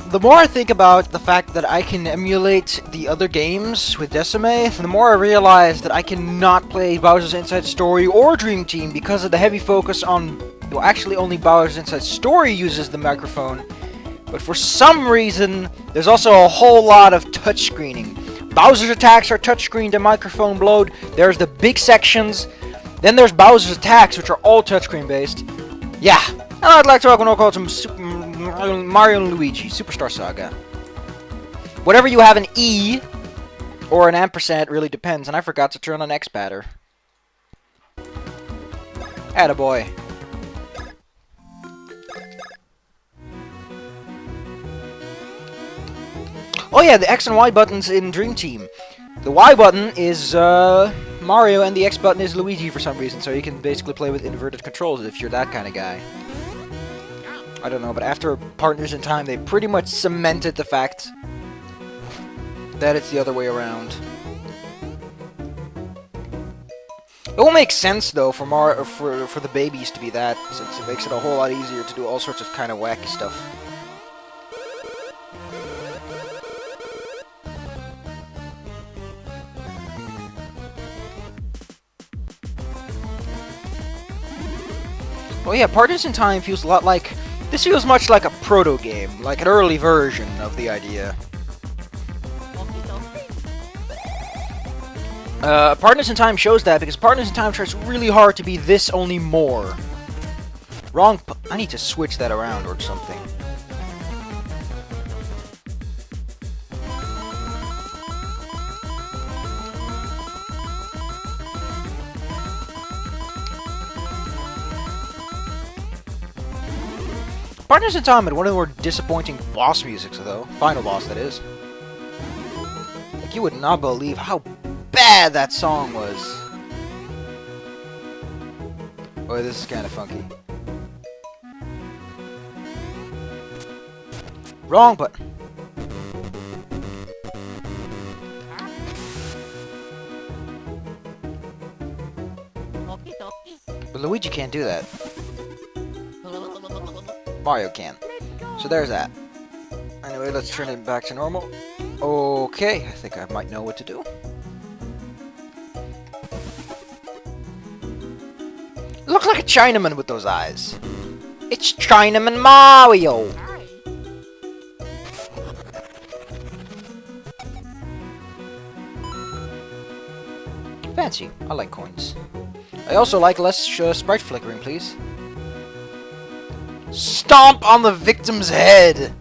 The more I think about the fact that I can emulate the other games with Decime, the more I realize that I cannot play Bowser's Inside Story or Dream Team because of the heavy focus on... Well, actually only Bowser's Inside Story uses the microphone, but for some reason, there's also a whole lot of touchscreening. Bowser's attacks are touchscreened and microphone blowed. There's the big sections. Then there's Bowser's attacks, which are all touchscreen based. Yeah, and I'd like to welcome all to Mario and Luigi Superstar Saga. Whatever you have an E or an ampersand, it really depends. And I forgot to turn on X batter. Attaboy. Oh yeah, the X and Y buttons in Dream Team. The Y button is Mario and the X button is Luigi for some reason, so you can basically play with inverted controls if you're that kind of guy. I don't know, but after Partners in Time, they pretty much cemented the fact that it's the other way around. It will make sense though for the babies to be that, since it makes it a whole lot easier to do all sorts of kind of wacky stuff. Oh yeah, Partners in Time feels a lot like... This feels much like a proto-game, like an early version of the idea. Partners in Time shows that because Partners in Time tries really hard to be this, only more. Wrong... I need to switch that around or something. Partners in Time had one of the more disappointing boss musics, though. Final boss, that is. Like, you would not believe how bad that song was. Boy, this is kind of funky. Wrong button. But Luigi can't do that. Mario can. So there's that. Anyway, let's turn it back to normal. Okay, I think I might know what to do. Looks like a Chinaman with those eyes. It's Chinaman Mario! Fancy. I like coins. I also like less sprite flickering, please. Stomp on the victim's head!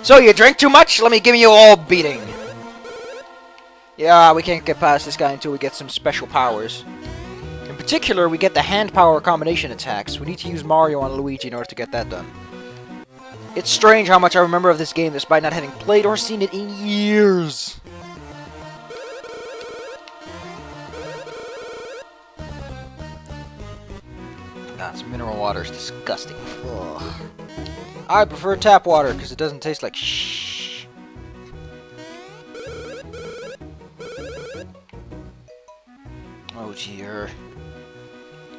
So, you drank too much? Let me give you all beating. Yeah, we can't get past this guy until we get some special powers. In particular, we get the hand power combination attacks. We need to use Mario on Luigi in order to get that done. It's strange how much I remember of this game despite not having played or seen it in years. This mineral water is disgusting. Ugh. I prefer tap water because it doesn't taste like shh. Oh dear.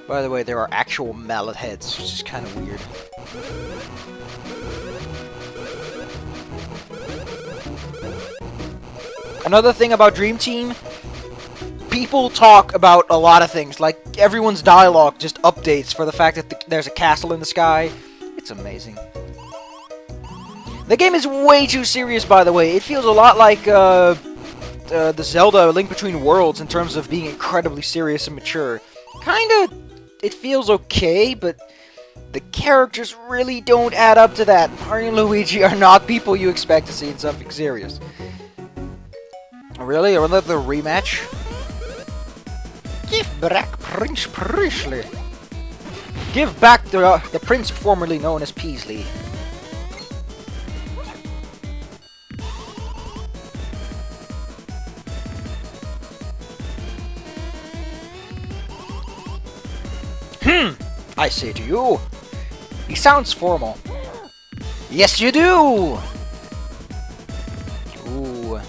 By the way, there are actual mallet heads, which is kind of weird. Another thing about Dream Team, people talk about a lot of things, like everyone's dialogue just updates for the fact that there's a castle in the sky. It's amazing. The game is way too serious, by the way. It feels a lot like the Zelda Link Between Worlds in terms of being incredibly serious and mature. Kinda, it feels okay, but the characters really don't add up to that. Mario and Luigi are not people you expect to see in something serious. Really? Another rematch? Give back Prince Priestley. Give back the prince formerly known as Peasley. I say to you, he sounds formal. Yes, you do! Ooh.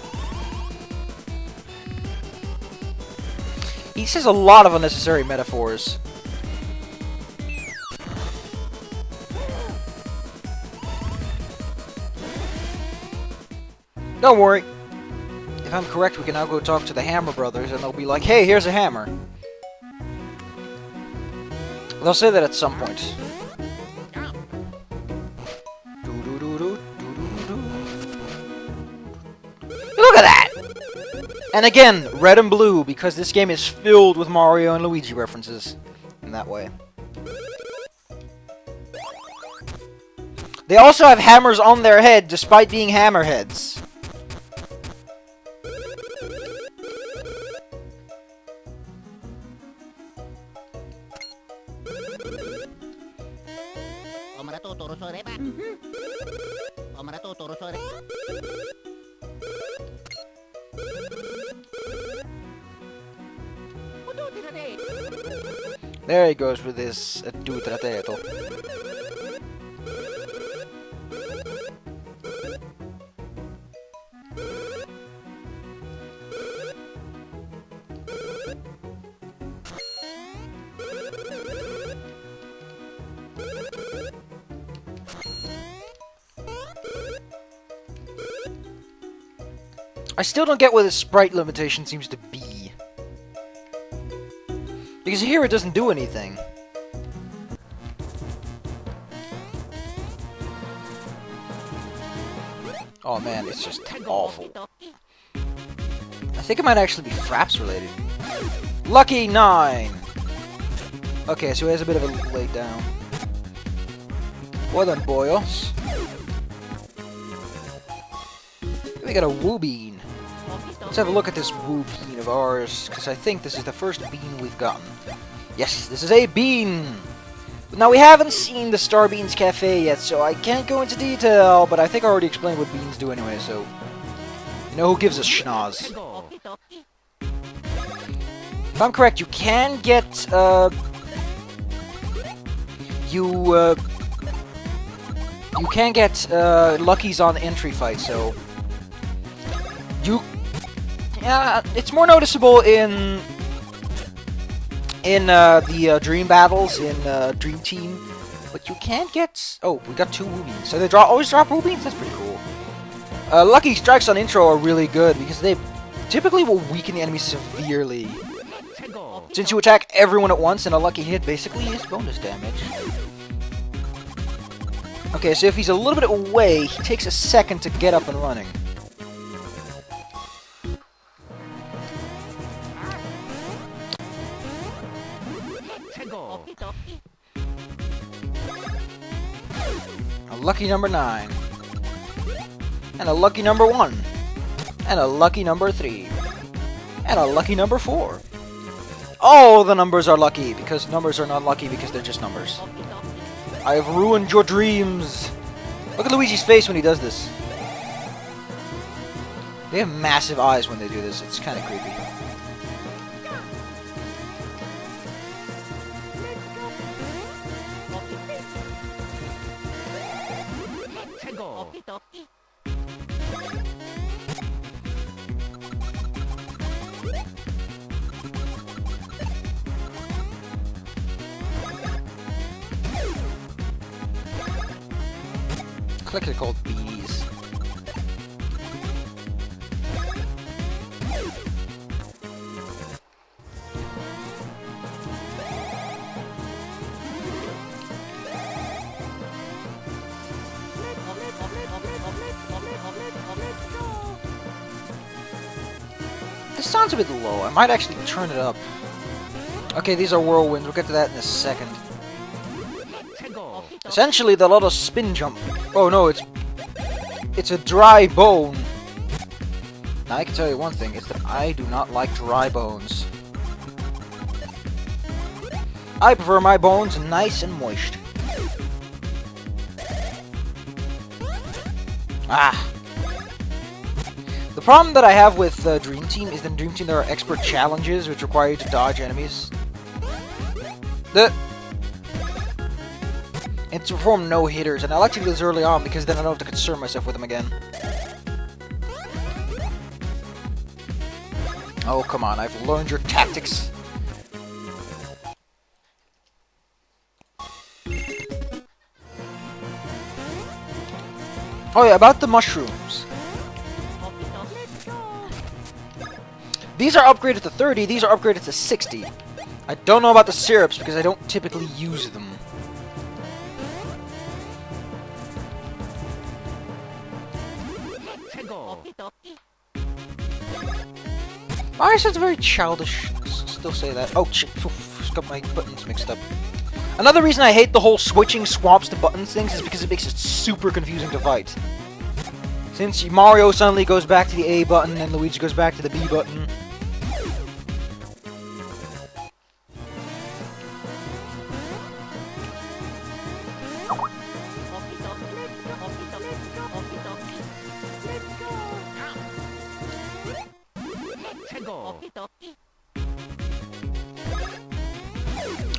He says a lot of unnecessary metaphors. Don't worry. If I'm correct, we can now go talk to the Hammer brothers, and they'll be like, hey, here's a hammer. They'll say that at some point. Look at that! And again, red and blue, because this game is filled with Mario and Luigi references. In that way. They also have hammers on their head, despite being hammerheads. There he goes with his dutrateto. I still don't get what the sprite limitation seems to be. Because here it doesn't do anything. Oh man, it's just awful. I think it might actually be Fraps related. Lucky 9! Okay, so he has a bit of a lay down. Well done, boyos. We got a Woo Bean. Let's have a look at this Woo Bean of ours, because I think this is the first bean we've gotten. Yes, this is a bean! Now, we haven't seen the Star Beans Cafe yet, so I can't go into detail, but I think I already explained what beans do anyway, so... You know, who gives a schnoz? If I'm correct, you can get, You can get, Luckies on entry fight, so... Yeah, it's more noticeable in the Dream Battles in Dream Team, but you can't get... Oh, we got 2 Woo Beans. So they always drop Woo Beans? That's pretty cool. Lucky Strikes on intro are really good, because they typically will weaken the enemy severely. Since you attack everyone at once, and a lucky hit basically is bonus damage. Okay, so if he's a little bit away, he takes a second to get up and running. A lucky number 9. And a lucky number 1. And a lucky number 3. And a lucky number 4. All the numbers are lucky, because numbers are not lucky because they're just numbers. I have ruined your dreams. Look at Luigi's face when he does this. They have massive eyes when they do this. It's kind of creepy. Click it called bees. This sounds a bit low. I might actually turn it up. Okay, these are whirlwinds. We'll get to that in a second. Essentially, they'll let us spin jump. Oh no, it's a dry bone. Now I can tell you one thing, it's that I do not like dry bones. I prefer my bones nice and moist. Ah. The problem that I have with Dream Team is that in Dream Team there are expert challenges which require you to dodge enemies. And to perform no-hitters, and I like to do this early on because then I don't have to concern myself with them again. Oh, come on, I've learned your tactics. Oh yeah, about the mushrooms. These are upgraded to 30, these are upgraded to 60. I don't know about the syrups because I don't typically use them. I guess that's very childish. Still say that. Oh, shit. Got my buttons mixed up. Another reason I hate the whole switching swaps to buttons things is because it makes it super confusing to fight. Since Mario suddenly goes back to the A button and Luigi goes back to the B button.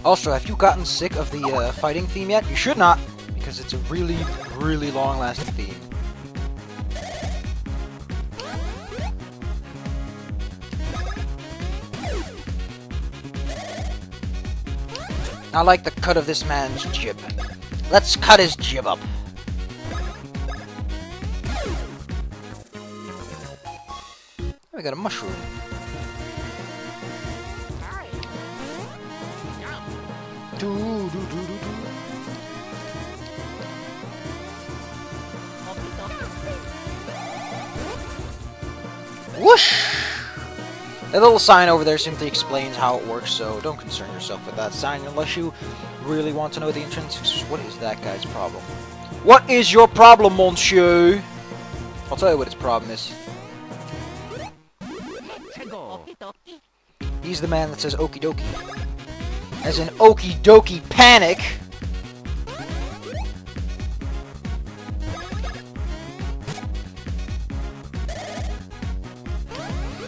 Also, have you gotten sick of the fighting theme yet? You should not, because it's a really, really long-lasting theme. I like the cut of this man's jib. Let's cut his jib up. We got a mushroom. Whoosh! That little sign over there simply explains how it works, so don't concern yourself with that sign unless you really want to know the intrinsics. What is that guy's problem? What is your problem, monsieur? I'll tell you what his problem is. He's the man that says okie dokie. As in okie dokie panic.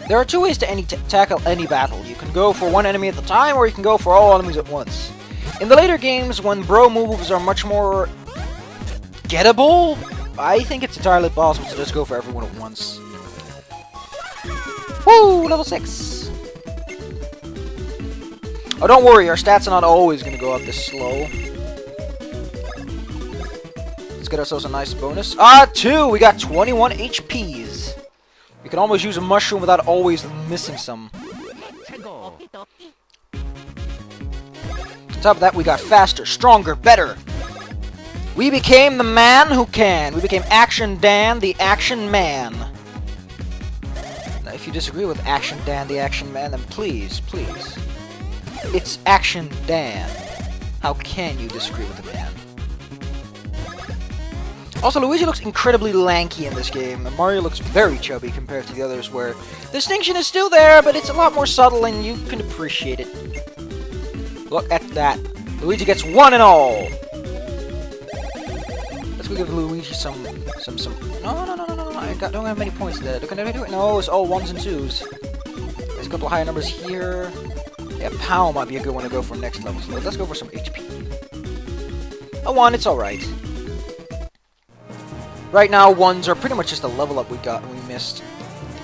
There are two ways to tackle any battle. You can go for one enemy at a time, or you can go for all enemies at once. In the later games, when bro moves are much more gettable, I think it's entirely possible to just go for everyone at once. Woo! Level 6! Oh, don't worry, our stats are not always going to go up this slow. Let's get ourselves a nice bonus. Ah, 2! We got 21 HPs. We can almost use a mushroom without always missing some. On top of that, we got faster, stronger, better. We became the man who can. We became Action Dan, the Action Man. Now, if you disagree with Action Dan, the Action Man, then please, please. It's Action Dan. How can you disagree with the man? Also, Luigi looks incredibly lanky in this game, and Mario looks very chubby compared to the others, where the distinction is still there, but it's a lot more subtle, and you can appreciate it. Look at that. Luigi gets 1 and all. Let's go give Luigi some... No, I don't have many points there. Can I do it? No, it's all 1s and 2s. There's a couple of higher numbers here. Yeah, POW might be a good one to go for next level, so let's go for some HP. A 1, it's alright. Right now, 1s are pretty much just a level up we missed.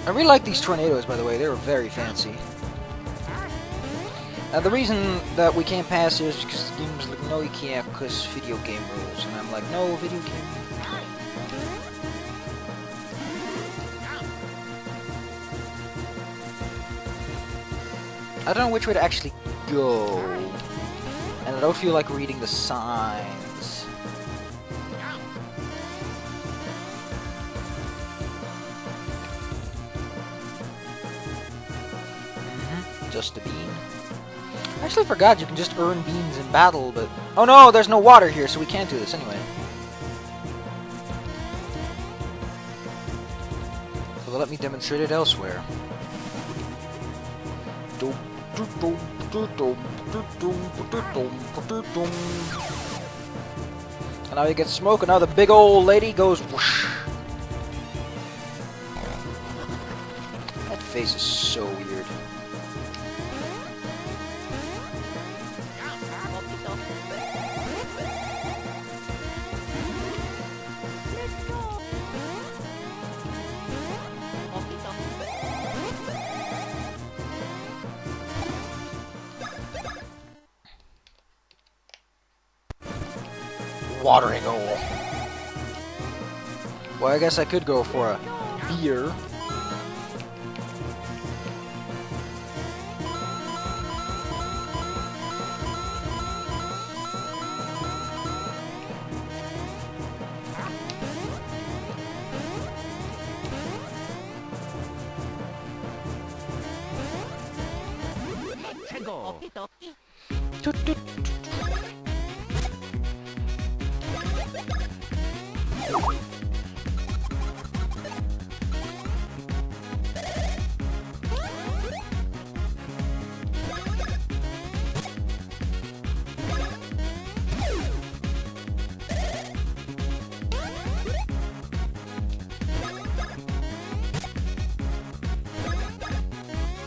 I really like these tornadoes, by the way. They were very fancy. Now, the reason that we can't pass here is because the game's like, no, you can't, because video game rules. And I'm like, no, video game. I don't know which way to actually go. And I don't feel like reading the signs. Just a bean. I actually forgot you can just earn beans in battle, but... Oh no, there's no water here, so we can't do this anyway. So let me demonstrate it elsewhere. And now you get smoke, and now the big old lady goes whoosh. That face is so weird. Watering hole. Well, I guess I could go for a beer.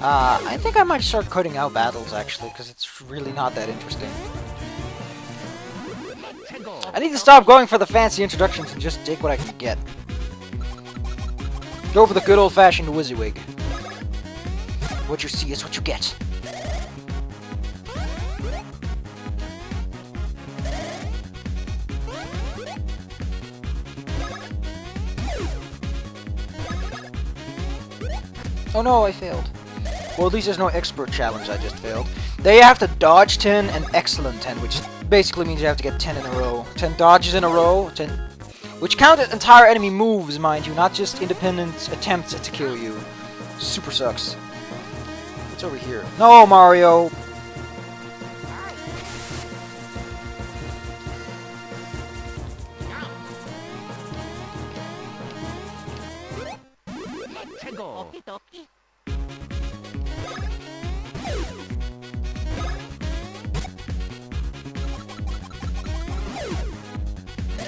I think I might start cutting out battles, actually, because it's really not that interesting. I need to stop going for the fancy introductions and just take what I can get. Go for the good old-fashioned WYSIWYG. What you see is what you get. Oh no, I failed. Well, at least there's no expert challenge, I just failed. There you have to dodge 10 and excellent 10, which basically means you have to get 10 in a row. 10 dodges in a row, 10... which count as entire enemy moves, mind you, not just independent attempts to kill you. Super sucks. What's over here? No, Mario!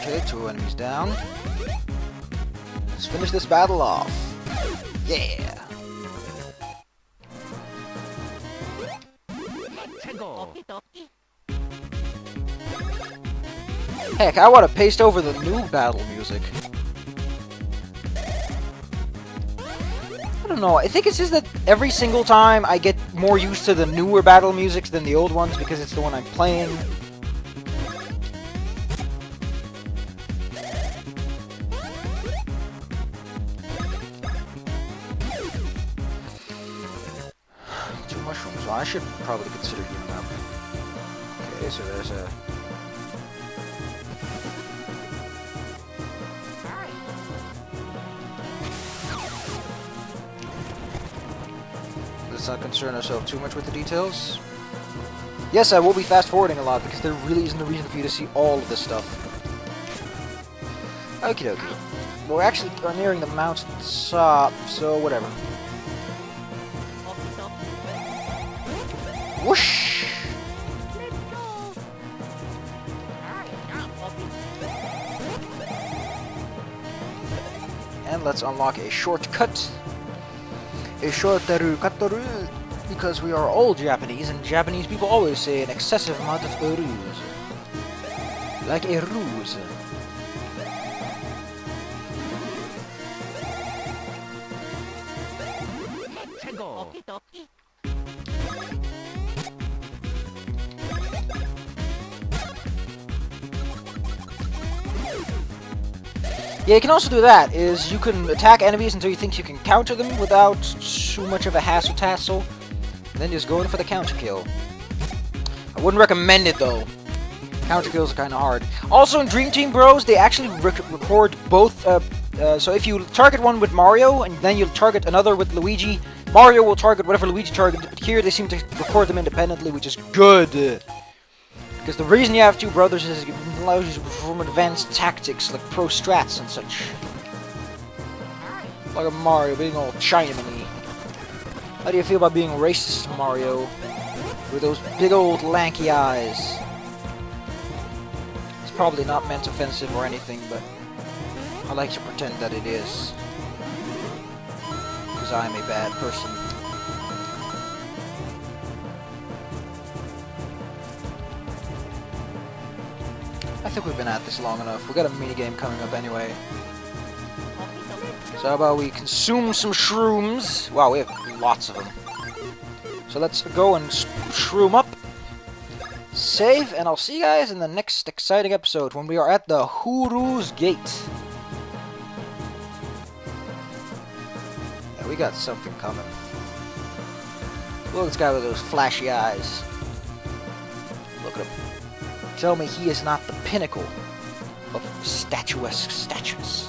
Okay, 2 enemies down. Let's finish this battle off. Yeah! Heck, I want to paste over the new battle music. I don't know, I think it's just that every single time I get more used to the newer battle music than the old ones because it's the one I'm playing. So I should probably consider giving up. Okay, so there's a... Let's not concern ourselves too much with the details. Yes, I will be fast-forwarding a lot because there really isn't a reason for you to see all of this stuff. Okie dokie. Well, we actually are nearing the mountain top, so whatever. Whoosh! And let's unlock a shortcut. A shortaru kataru, because we are all Japanese, and Japanese people always say an excessive amount of ruse. Like a ruse. Yeah, you can also do that, is you can attack enemies until you think you can counter them without too much of a hassle-tassel, and then just go in for the counter kill. I wouldn't recommend it, though. Counter kills are kind of hard. Also, in Dream Team Bros, they actually record both, so if you target one with Mario, and then you'll target another with Luigi, Mario will target whatever Luigi targeted, but here they seem to record them independently, which is good. Because the reason you have two brothers is it allows you to perform advanced tactics like pro strats and such. Like a Mario being all Chinaman-y. How do you feel about being racist, Mario? With those big old lanky eyes. It's probably not meant offensive or anything, but I like to pretend that it is. Because I'm a bad person. I think we've been at this long enough. We got a minigame coming up anyway. So how about we consume some shrooms? Wow, we have lots of them. So let's go and shroom up. Save, and I'll see you guys in the next exciting episode when we are at the Huru's Gate. Yeah, we got something coming. Look at this guy with those flashy eyes. Look at him. Tell me he is not the pinnacle of statuesque statues.